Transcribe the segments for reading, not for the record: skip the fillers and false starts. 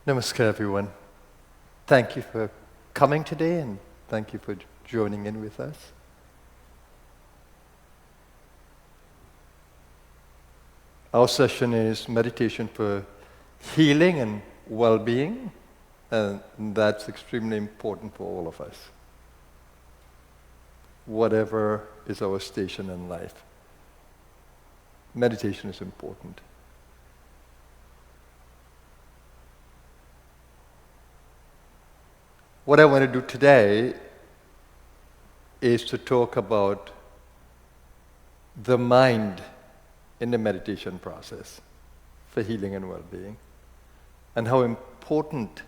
Namaskar, everyone. Thank you for coming today and thank you for joining in with us. Our session is meditation for healing and well-being, and that's extremely important for all of us, whatever is our station in life. Meditation is important. What I want to do today is to talk about the mind in the meditation process for healing and well-being, and how important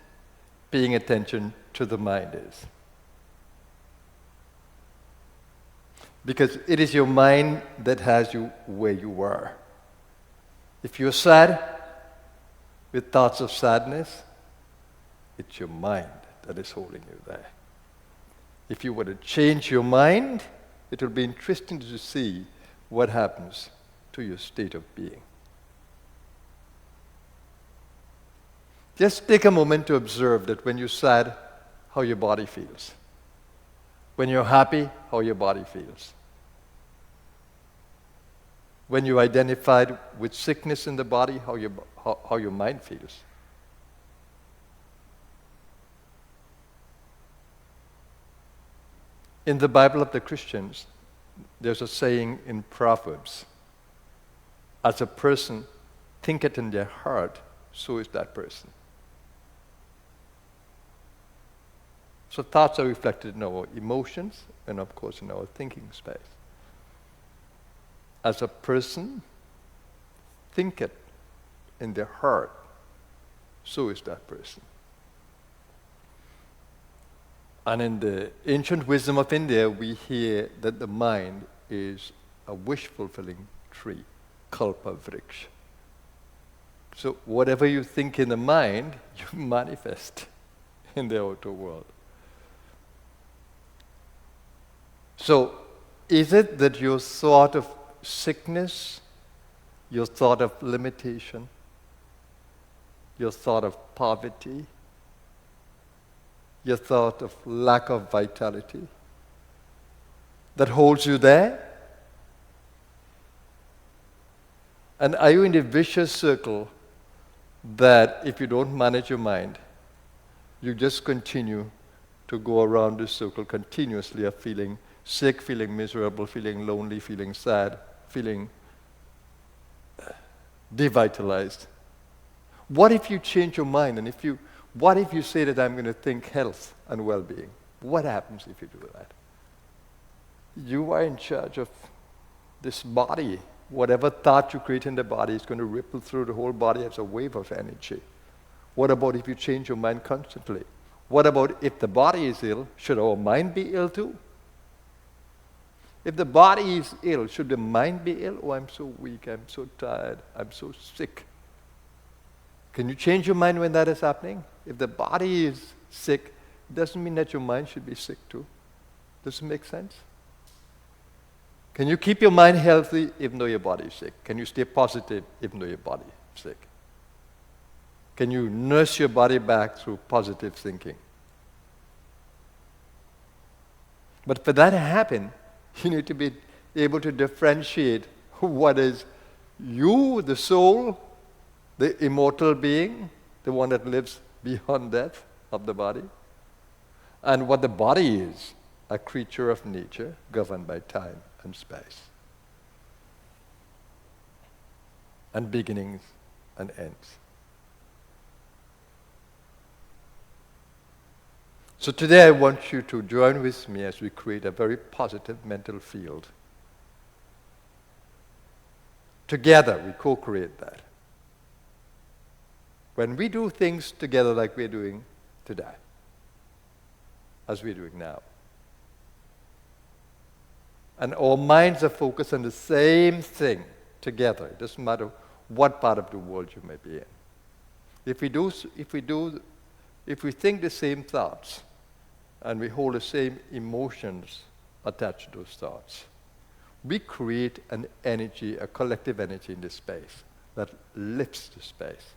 paying attention to the mind is. Because it is your mind that has you where you are. If you're sad, with thoughts of sadness, it's your mind that is holding you there. If you were to change your mind, it will be interesting to see what happens to your state of being. Just take a moment to observe that when you're sad, how your body feels. When you're happy, how your body feels. When you're identified with sickness in the body, how your mind feels. In the Bible of the Christians, there's a saying in Proverbs, as a person thinketh in their heart, so is that person. So thoughts are reflected in our emotions and of course in our thinking space. As a person thinketh in their heart, so is that person. And in the ancient wisdom of India, we hear that the mind is a wish-fulfilling tree, kalpa vriksha. So whatever you think in the mind, you manifest in the outer world. So is it that your thought of sickness, your thought of limitation, your thought of poverty, your thought of lack of vitality that holds you there? And are you in a vicious circle that if you don't manage your mind, you just continue to go around this circle continuously of feeling sick, feeling miserable, feeling lonely, feeling sad, feeling devitalized? What if you change your mind and what if you say that I'm going to think health and well-being? What happens if you do that? You are in charge of this body. Whatever thought you create in the body is going to ripple through the whole body as a wave of energy. What about if you change your mind constantly? What about if the body is ill, should our mind be ill too? If the body is ill, should the mind be ill? Oh, I'm so weak, I'm so tired, I'm so sick. Can you change your mind when that is happening? If the body is sick, it doesn't mean that your mind should be sick too. Does it make sense? Can you keep your mind healthy even though your body is sick? Can you stay positive even though your body is sick? Can you nurse your body back through positive thinking? But for that to happen, you need to be able to differentiate what is you, the soul, the immortal being, the one that lives beyond death of the body, and what the body is, a creature of nature governed by time and space, and beginnings and ends. So today I want you to join with me as we create a very positive mental field. Together we co-create that. When we do things together like we're doing today, as we're doing now, and our minds are focused on the same thing together, it doesn't matter what part of the world you may be in. If we think the same thoughts, and we hold the same emotions attached to those thoughts, we create an energy, a collective energy in this space that lifts the space.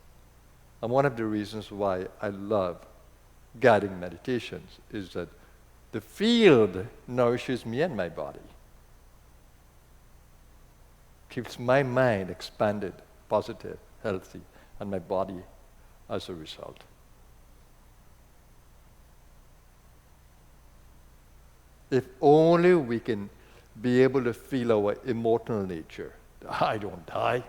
And one of the reasons why I love guiding meditations is that the field nourishes me and my body. Keeps my mind expanded, positive, healthy, and my body as a result. If only we can be able to feel our immortal nature. I don't die.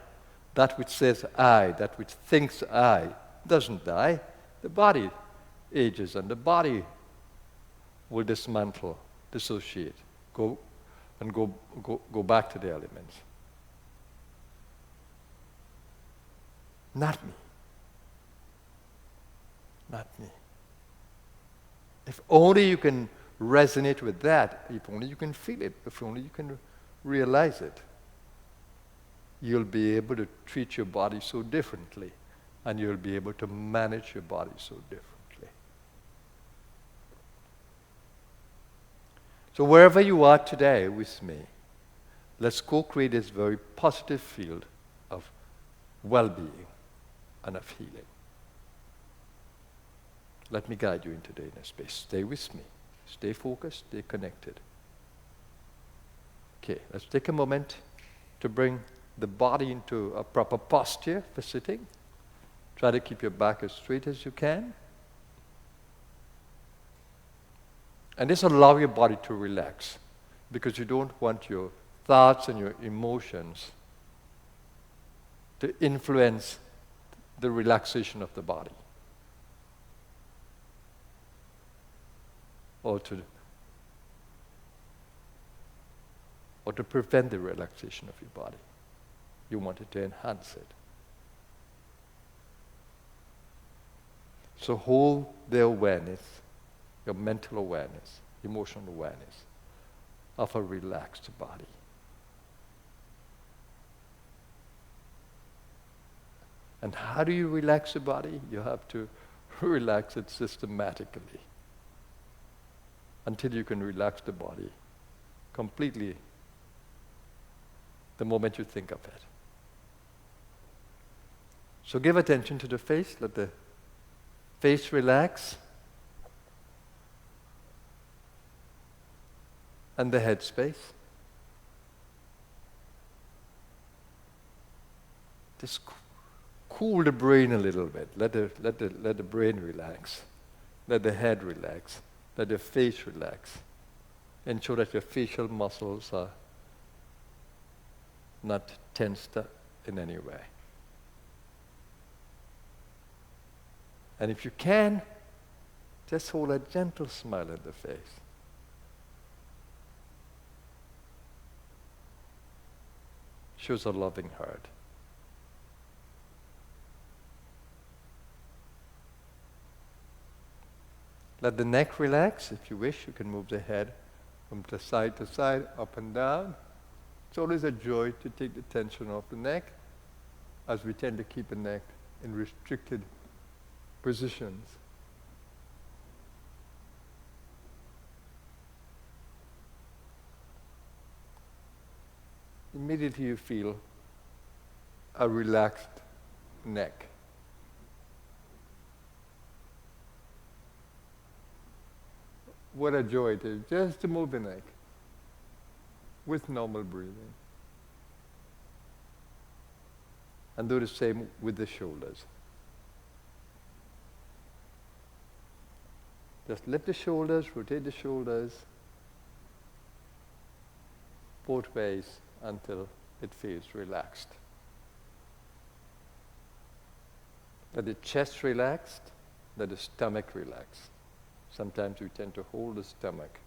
That which says I, that which thinks I, doesn't die. The body ages and the body will dismantle, dissociate, go back to the elements. Not me. Not me. If only you can resonate with that, if only you can feel it, if only you can realize it, you'll be able to treat your body so differently, and you'll be able to manage your body so differently. So wherever you are today with me, let's co-create this very positive field of well-being and of healing. Let me guide you into the inner space. Stay with me. Stay focused, stay connected. Okay, let's take a moment to bring the body into a proper posture for sitting. Try to keep your back as straight as you can. And just allow your body to relax, because you don't want your thoughts and your emotions to influence the relaxation of the body, or to prevent the relaxation of your body. You want it to enhance it. So hold the awareness, your mental awareness, emotional awareness of a relaxed body. And how do you relax the body? You have to relax it systematically until you can relax the body completely the moment you think of it. So give attention to the face. Let the face relax. And the head space. Just cool the brain a little bit. Let the brain relax. Let the head relax. Let the face relax. Ensure that your facial muscles are not tensed up in any way. And if you can, just hold a gentle smile at the face. Shows a loving heart. Let the neck relax. If you wish, you can move the head from the side to side, up and down. It's always a joy to take the tension off the neck, as we tend to keep the neck in restricted positions. Immediately you feel a relaxed neck. What a joy it is just to move the neck with normal breathing. And do the same with the shoulders. Just lift the shoulders, rotate the shoulders both ways until it feels relaxed. Let the chest relaxed, let the stomach relax. Sometimes we tend to hold the stomach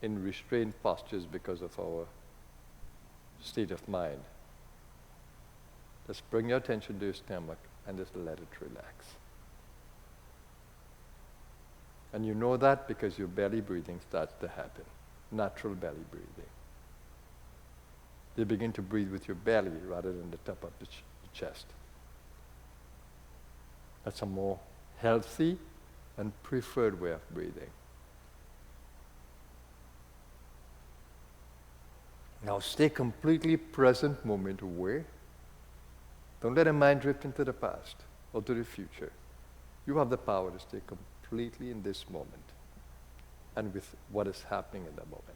in restrained postures because of our state of mind. Just bring your attention to your stomach and just let it relax. And you know that because your belly breathing starts to happen. Natural belly breathing. You begin to breathe with your belly rather than the top of the chest. That's a more healthy and preferred way of breathing. Now stay completely present, moment aware. Don't let the mind drift into the past or to the future. You have the power to stay completely in this moment and with what is happening in that moment.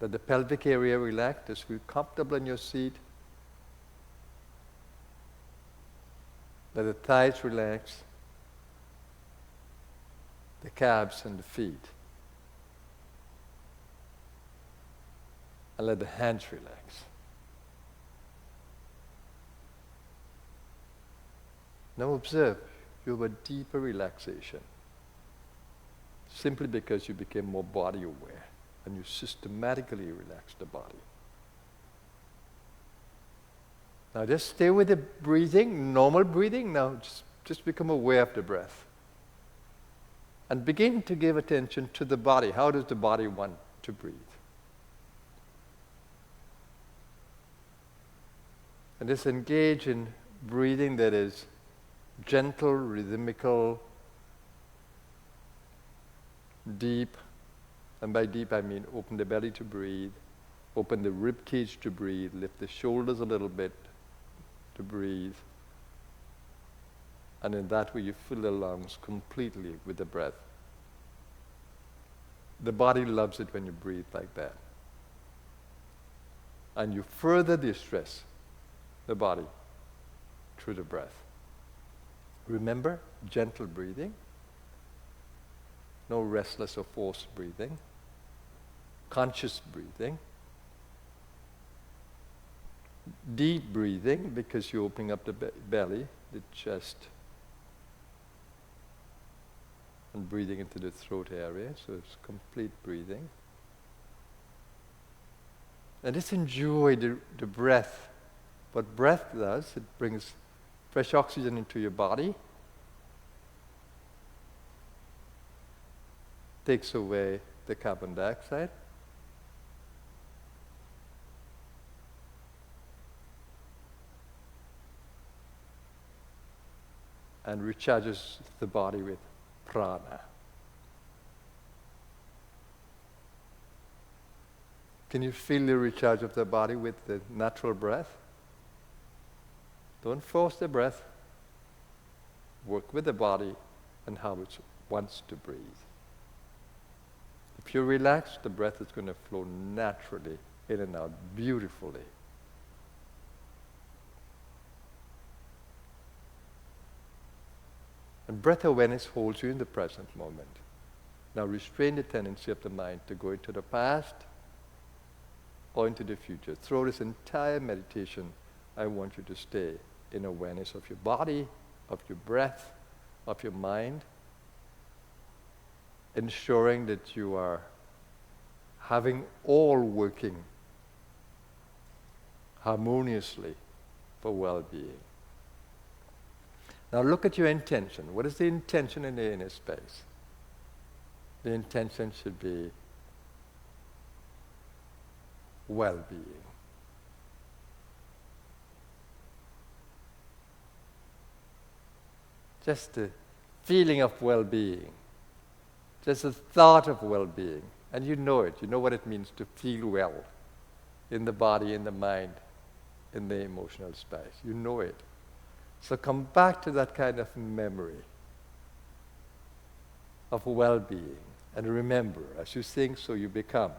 Let the pelvic area relax. Just feel comfortable in your seat. Let the thighs relax, the calves and the feet. And let the hands relax. Now observe, you have a deeper relaxation simply because you became more body aware and you systematically relax the body. Now just stay with the breathing, normal breathing. Now just become aware of the breath. And begin to give attention to the body. How does the body want to breathe? And just engage in breathing that is gentle, rhythmical, deep. And by deep I mean open the belly to breathe, open the rib cage to breathe, lift the shoulders a little bit to breathe. And in that way you fill the lungs completely with the breath. The body loves it when you breathe like that. And you further distress the body through the breath. Remember, gentle breathing. No restless or forced breathing. Conscious breathing. Deep breathing because you're opening up the belly, the chest, and breathing into the throat area, so it's complete breathing. And just enjoy the breath. What breath does, it brings fresh oxygen into your body, takes away the carbon dioxide, and recharges the body with prana. Can you feel the recharge of the body with the natural breath? Don't force the breath. Work with the body and how it wants to breathe. If you're relaxed, the breath is going to flow naturally in and out beautifully. And breath awareness holds you in the present moment. Now restrain the tendency of the mind to go into the past or into the future. Through this entire meditation, I want you to stay in awareness of your body, of your breath, of your mind, ensuring that you are having all working harmoniously for well-being. Now look at your intention. What is the intention in the inner space? The intention should be well-being. Just the feeling of well-being. Just the thought of well-being. And you know it. You know what it means to feel well in the body, in the mind, in the emotional space. You know it. So come back to that kind of memory of well-being. And remember, as you think, so you become.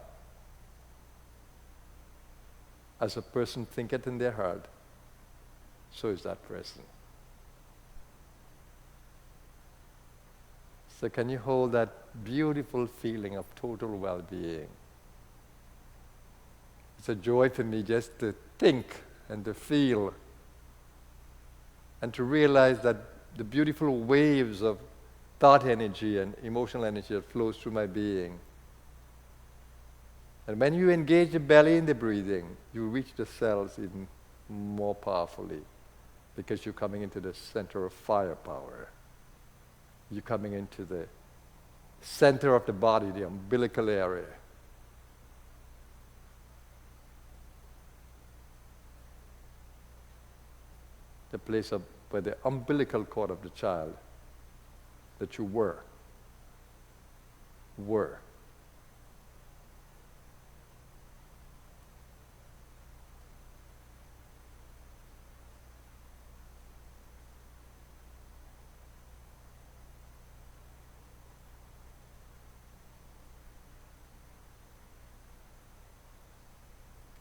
As a person thinketh in their heart, so is that person. So can you hold that beautiful feeling of total well-being? It's a joy for me just to think and to feel and to realize that the beautiful waves of thought energy and emotional energy that flows through my being. And when you engage the belly in the breathing, you reach the cells even more powerfully because you're coming into the center of firepower. You're coming into the center of the body, the umbilical area. The place where the umbilical cord of the child that you were.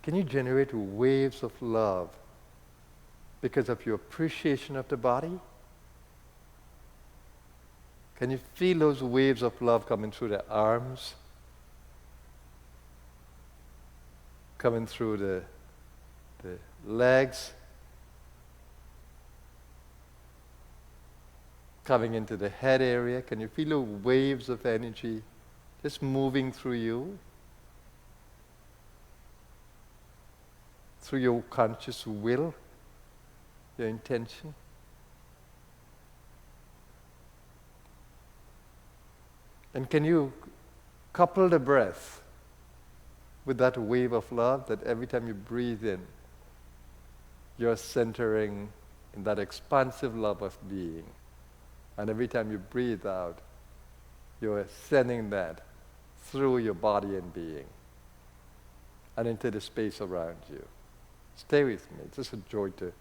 Can you generate waves of love because of your appreciation of the body? Can you feel those waves of love coming through the arms? Coming through the legs? Coming into the head area? Can you feel the waves of energy just moving through you? Through your conscious will, your intention? And can you couple the breath with that wave of love, that every time you breathe in, you're centering in that expansive love of being. And every time you breathe out, you're sending that through your body and being and into the space around you. Stay with me. It's just a joy to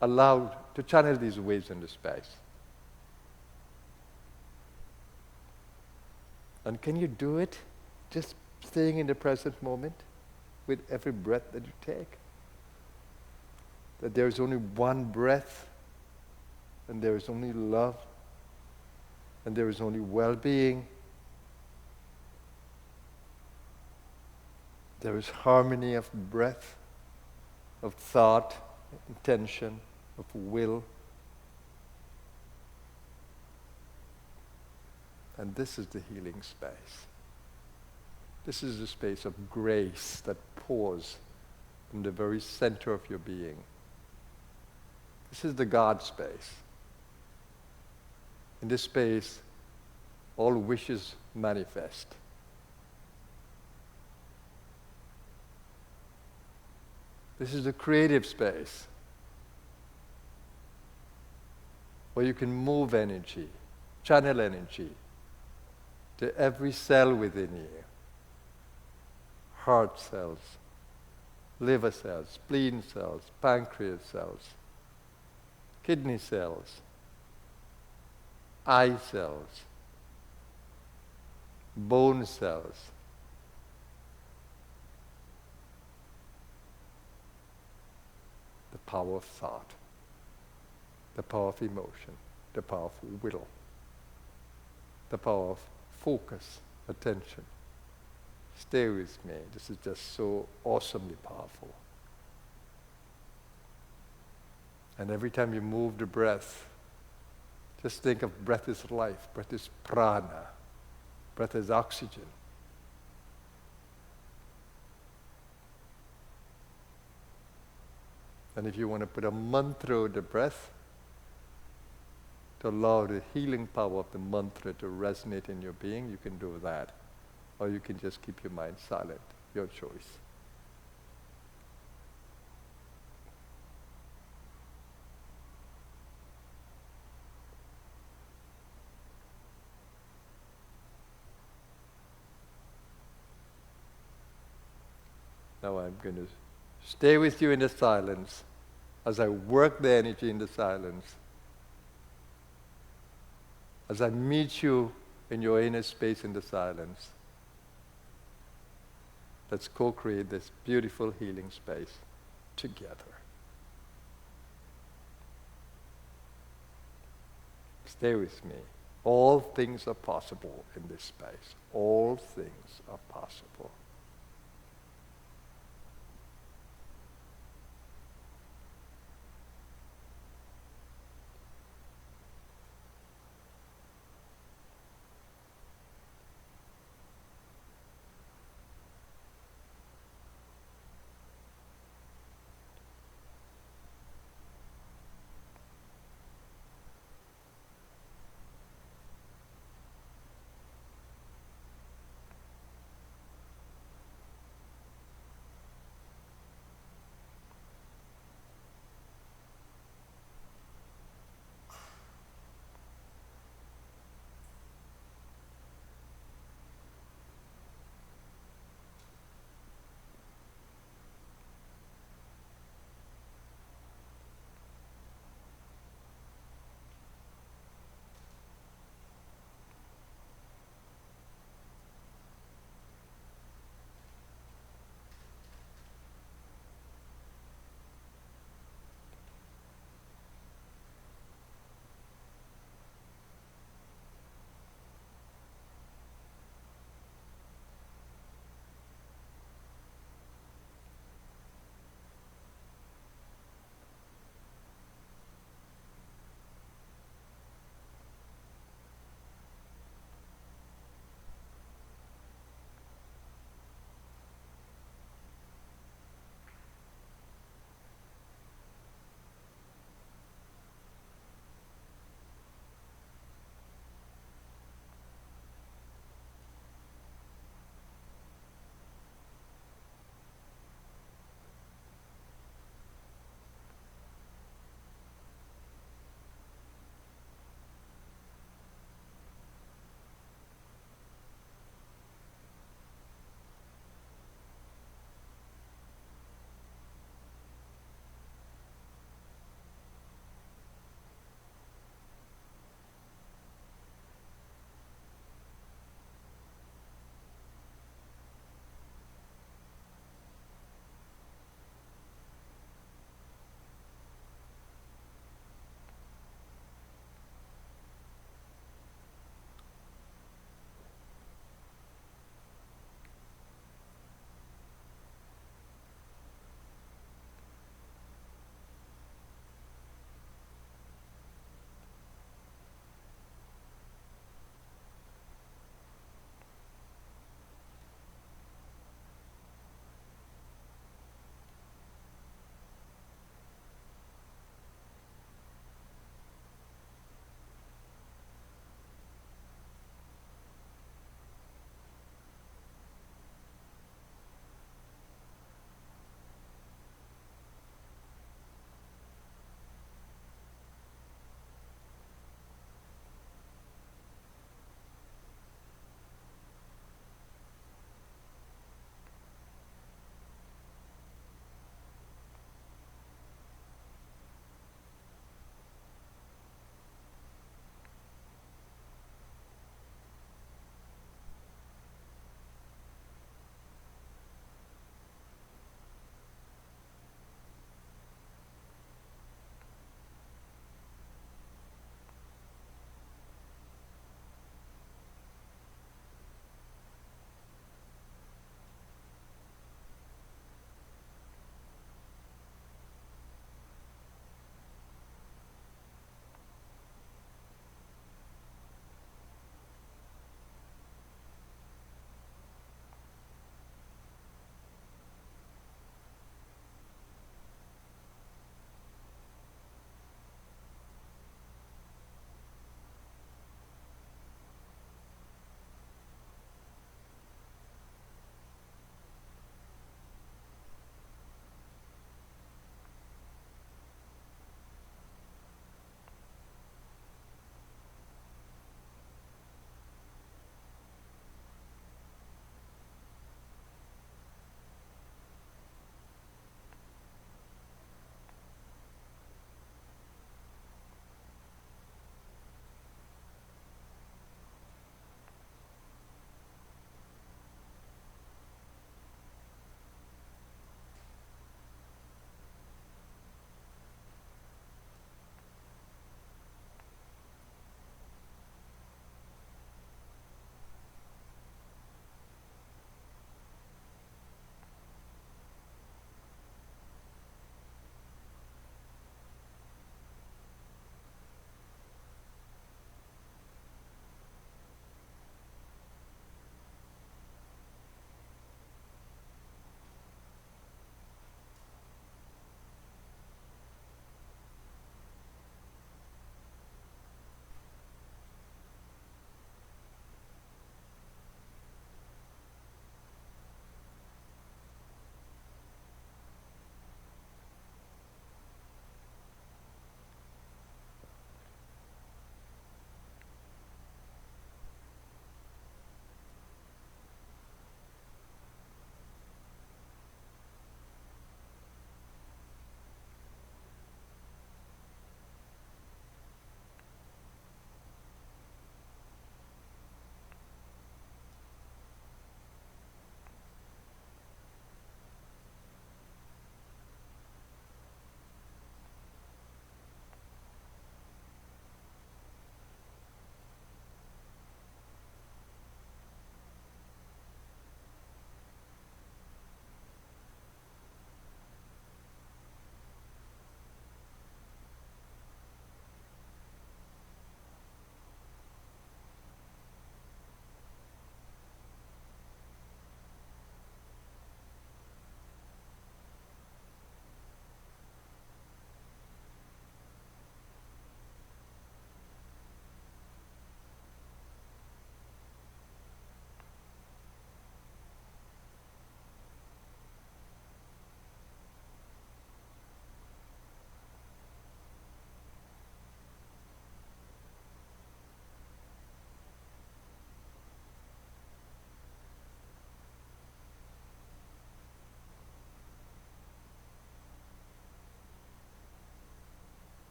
allow, to channel these waves into space. And can you do it just staying in the present moment with every breath that you take? That there is only one breath, and there is only love, and there is only well-being. There is harmony of breath, of thought, intention, of will. And this is the healing space. This is the space of grace that pours from the very center of your being. This is the God space. In this space, all wishes manifest. This is the creative space where you can move energy, channel energy to every cell within you. Heart cells, liver cells, spleen cells, pancreas cells, kidney cells, eye cells, bone cells. The power of thought, the power of emotion, the power of will, the power of focus, attention. Stay with me. This is just so awesomely powerful. And every time you move the breath, just think of breath is life, breath is prana, breath is oxygen. And if you want to put a mantra with the breath, to allow the healing power of the mantra to resonate in your being, you can do that. Or you can just keep your mind silent, your choice. Now I'm going to stay with you in the silence as I work the energy in the silence, as I meet you in your inner space in the silence. Let's co-create this beautiful healing space together. Stay with me. All things are possible in this space. All things are possible.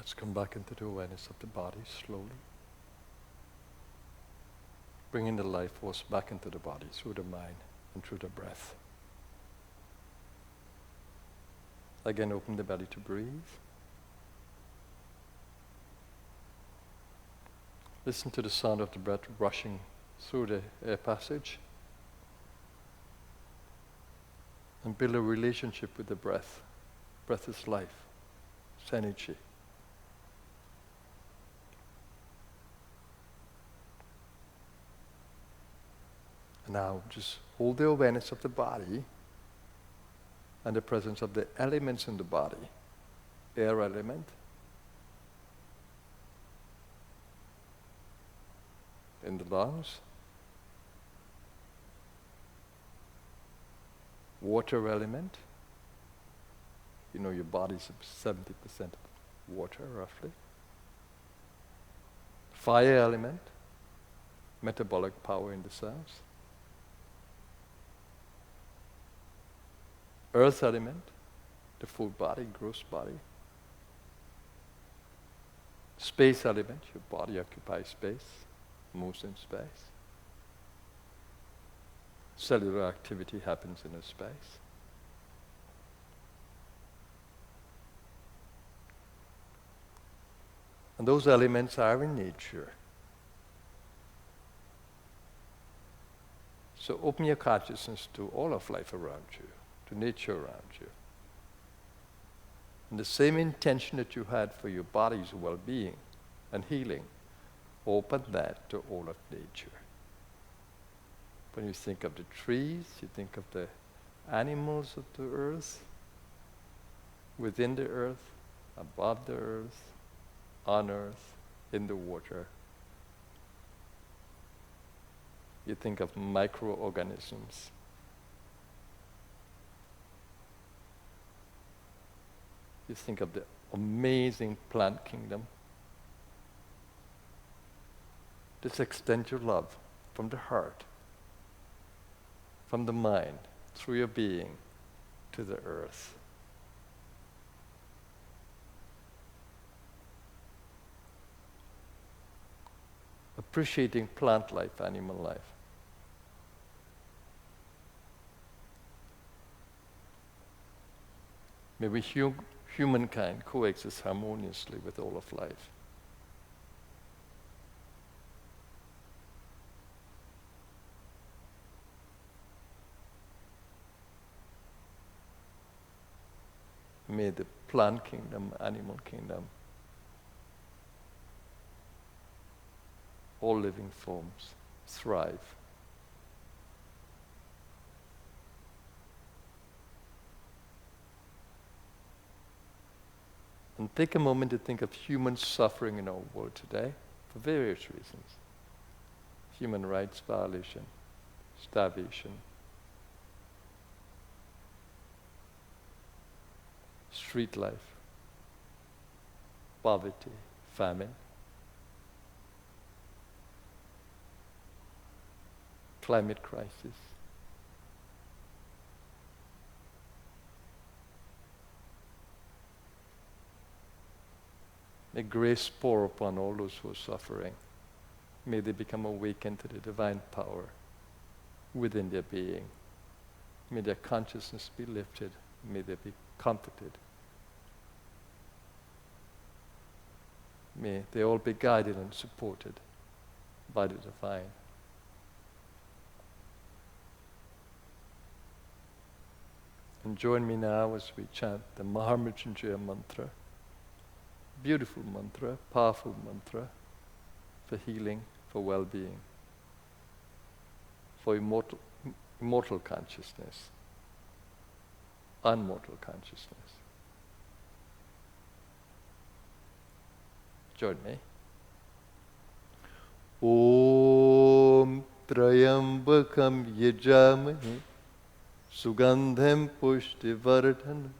Let's come back into the awareness of the body slowly. Bringing the life force back into the body through the mind and through the breath. Again, open the belly to breathe. Listen to the sound of the breath rushing through the air passage. And build a relationship with the breath. Breath is life. It's energy. And now just hold the awareness of the body and the presence of the elements in the body. Air element, in the lungs, water element. You know your body's 70% water roughly. Fire element, metabolic power in the cells. Earth element, the food body, gross body. Space element, your body occupies space, moves in space. Cellular activity happens in a space. And those elements are in nature. So open your consciousness to all of life around you, to nature around you. And the same intention that you had for your body's well-being and healing, open that to all of nature. When you think of the trees, you think of the animals of the earth, within the earth, above the earth, on earth, in the water. You think of microorganisms. You think of the amazing plant kingdom. Just extend your love from the heart, from the mind, through your being, to the earth. Appreciating plant life, animal life. May we humankind coexist harmoniously with all of life. May the plant kingdom, animal kingdom, all living forms thrive. And take a moment to think of human suffering in our world today for various reasons. Human rights violation, starvation, street life, poverty, famine, climate crisis. May grace pour upon all those who are suffering. May they become awakened to the divine power within their being. May their consciousness be lifted. May they be comforted. May they all be guided and supported by the divine. And join me now as we chant the Mahamrityunjaya mantra. Beautiful mantra, powerful mantra for healing, for well-being, for immortal consciousness, unmortal consciousness. Join me. Om Trayambakam Yajamahe Sugandham Pushtivardhanam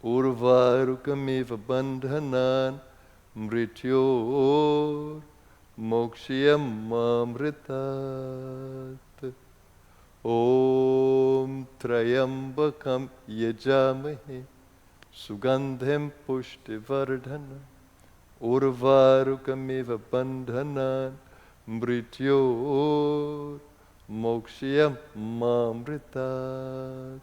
Urvarukamiva bandhanan mrityor mokshiyam amritat. Om Trayambakam Yajamahe Sugandham Pushtivardhanam urvarukamiva bandhanan mrityor mokshiyam mamritat.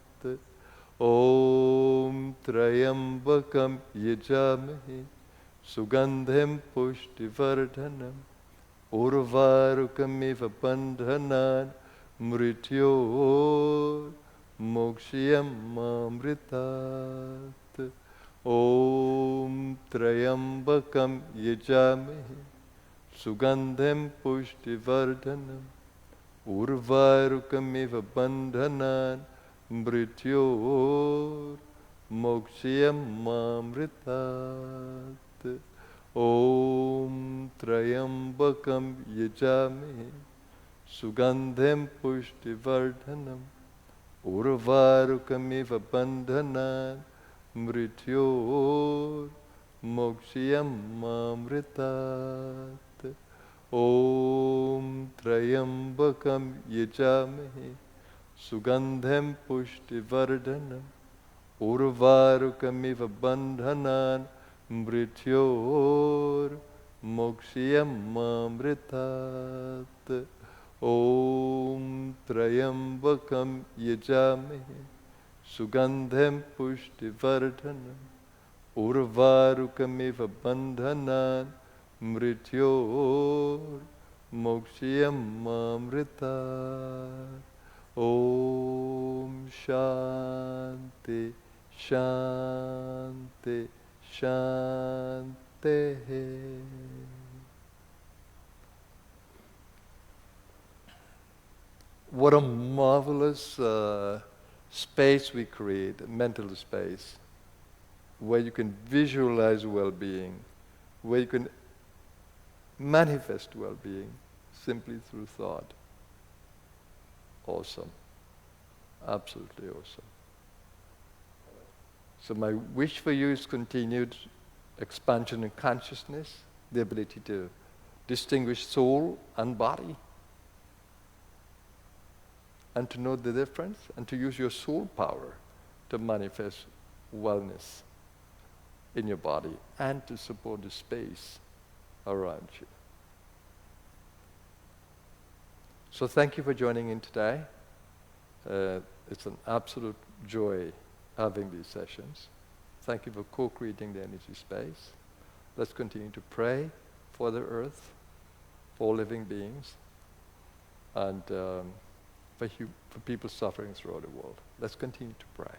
Om Trayambakam Yajamahe Sugandhem Pushtivardhanam Urvarukamiva Bandhanan Mrityor Mokshiyam Mamritat. Om Trayambakam Yajamahe Sugandhem Pushtivardhanam Urvarukamiva Bandhanan Mrityor Mokshiyam Mamritat. Om Trayambakam Yajamahe Sugandhem Pushtivardhanam Urvarukamiva Bandhanan Mrityor Mokshiyam Mamritat. Om Trayambakam Yajamahe Sugandhem Pushtivardhanam Urvarukamiva Bandhanan Mrityor Mokshiyam Mamritat. Om Trayambakam Yajamahe Sugandhem Pushtivardhanam Urvarukamiva Bandhanan Mrityor Mokshiyam Mamritat. Om Shanti Shanti Shanti. What a marvelous space we create, a mental space, where you can visualize well-being, where you can manifest well-being simply through thought. Awesome. Absolutely awesome. So my wish for you is continued expansion in consciousness, the ability to distinguish soul and body, and to know the difference, and to use your soul power to manifest wellness in your body and to support the space around you. So thank you for joining in today. It's an absolute joy having these sessions. Thank you for co-creating the energy space. Let's continue to pray for the earth, for living beings, and for people suffering throughout the world. Let's continue to pray.